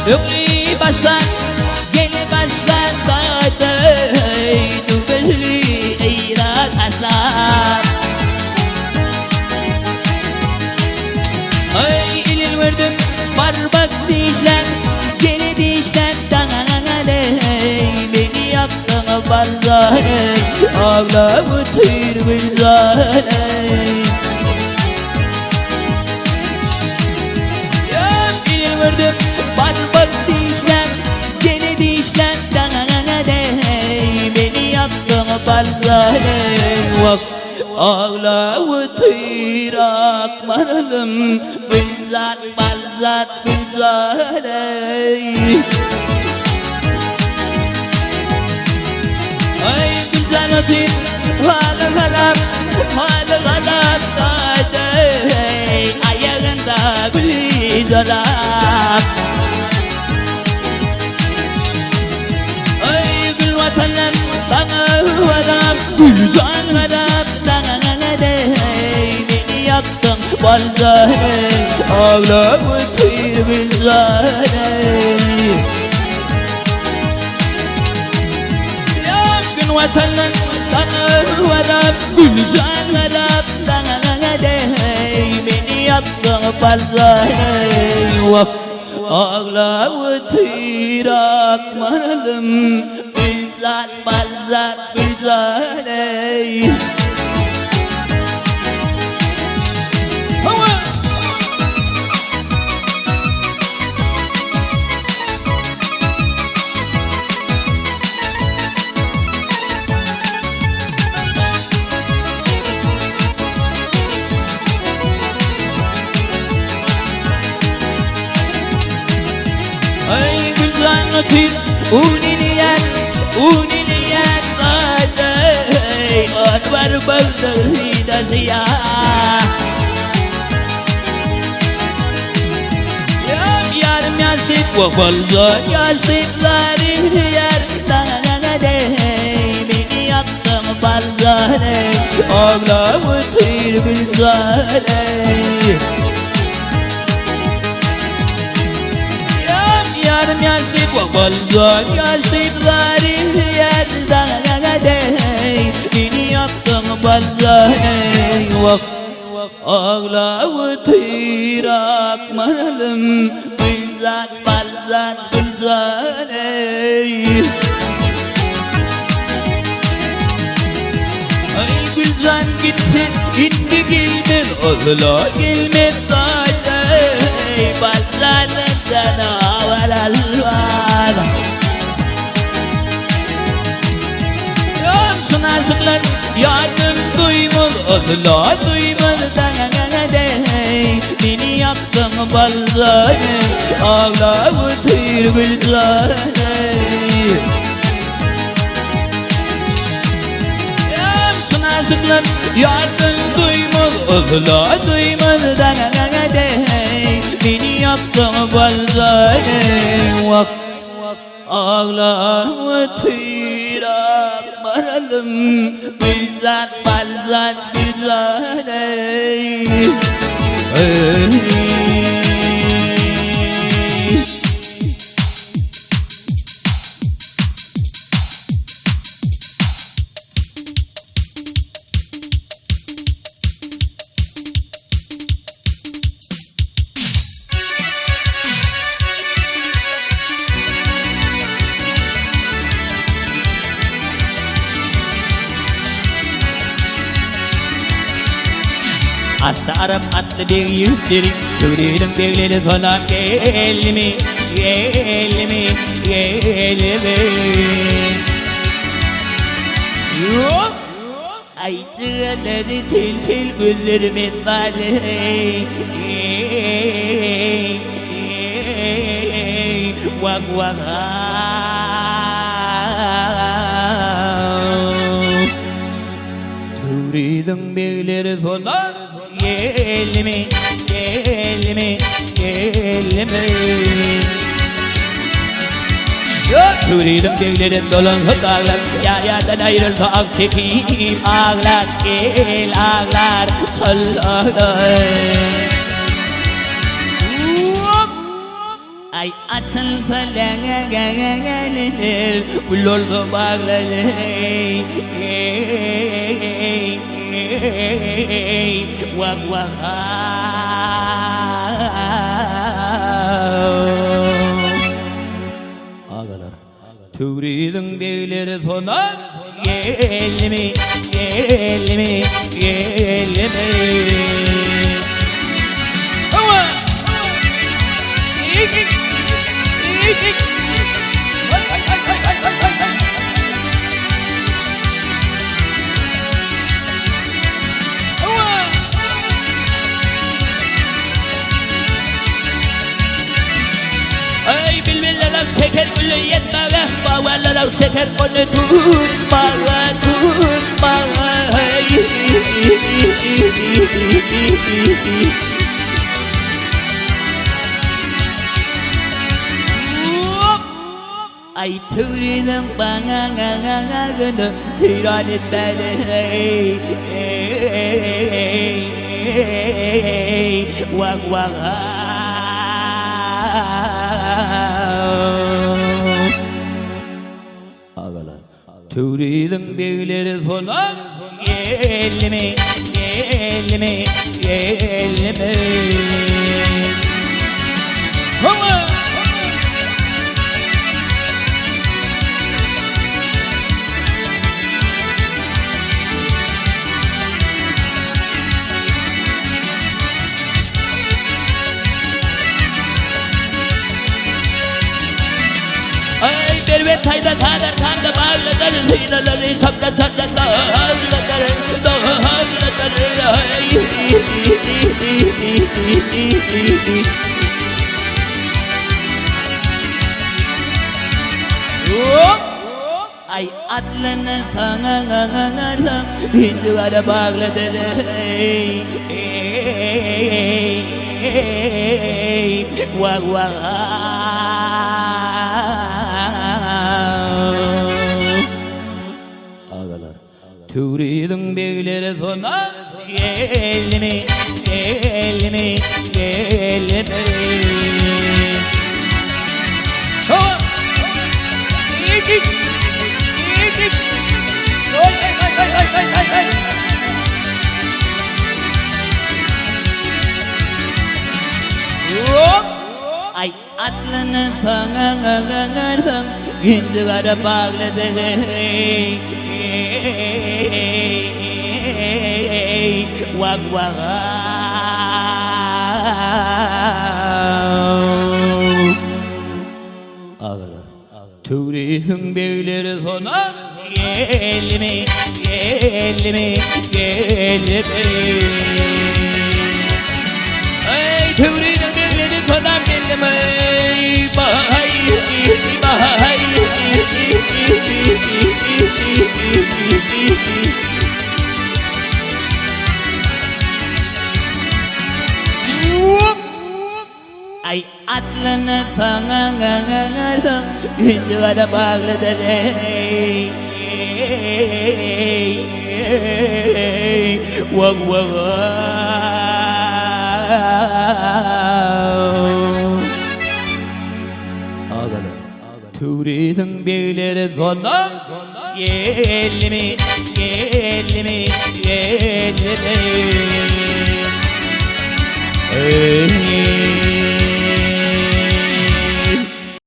Ömrü başlar, yeni başlar dağday Dübelli eğra taşlar Ay ilil verdim parmak dişler Yeni dişler dağday Beni yaktın barzane Ağlamı tüyür bilzane İlil verdim parmak dişler Yeni dişler dağday Beni yaktın barzane Ağlamı tüyür akmaralım Bilzat balzat bilzane Ay güzel atin halı galap dağday Ayağında gülü zarap Ay gül vatanlar bana varap Gülcan varap dağday Beni yaktın balzane Ağlamı tüyür bilzane Vatanlar bana varap Gülcan varap dağday Beni yaktın barzane Ağlamı tüyür akmaralım Bilzat balzat bilzane Ay güzel atin uniliyen dağday Anvar balda hidası ya Yarım yaşlık balda yaşlıkları yer dağday Beni yaktın barzane Ağlamı tüyür bilzane Yarım yaşlık balda yaşlıkları yer dağday Beni yaktın barzane Ağlamı tüyür akmaralım Bilzat balzat bilzane Ay Gülcan gitti gelmez Oğla gelmez dağday Balzat sana valalvar Yansın aşıklar yardım duymaz Oğla duymaz dağday Beni yaktın balzane Ağlamı tüyür bilzane Yansın aşıklar yardım duymaz Oğla duymaz dağday Beni yaktın balzane Ağlamı tüyür akmaralım Bilzat balzat bilzane Atlı Arap atlı bir yükleri Tüylerin birleri falan gelme Gelme Gelme Ay çığları til til güllerime sarı Vak vak Tüylerin birleri falan Gelme, gelme, gelme Tüylerim deglerim dolan dağlar Yar yardan ayrıldı ak çekip ağlar El ağlar çal ağlar Ay açılsa gelir Bulurdu bağları Vak vak Ağalar Tüğridin beyleri sonar Gelme Ay bilbillarak çeker gülü yetmeye Bağırlarak çeker onu tutmaya Ay tüğrünün bana gönül Türan etmeli Vak vak Ağalar Tüğrünün beyleri sonar Gelme Hava Ay berber tayda kadar kamda bağlıdır Hıyraları çapta çapta dağlıdır Ay atlını sana ağarsam Hıncılara bağlıdır Vak vak Ağalar Tüğridin beyleri sonar Gelme Ay atlını sana ağarsam Hıncılara bağlıdır Vak vak Ağalar Tüğridin beyleri sonar Gelme Ay tüğridin beyleri sonar Gelme Bahay Ay atlını sana ağarsam Hıncılara bağlıdır Vak vak Ağalar Tüğridin beyleri sonar Gelme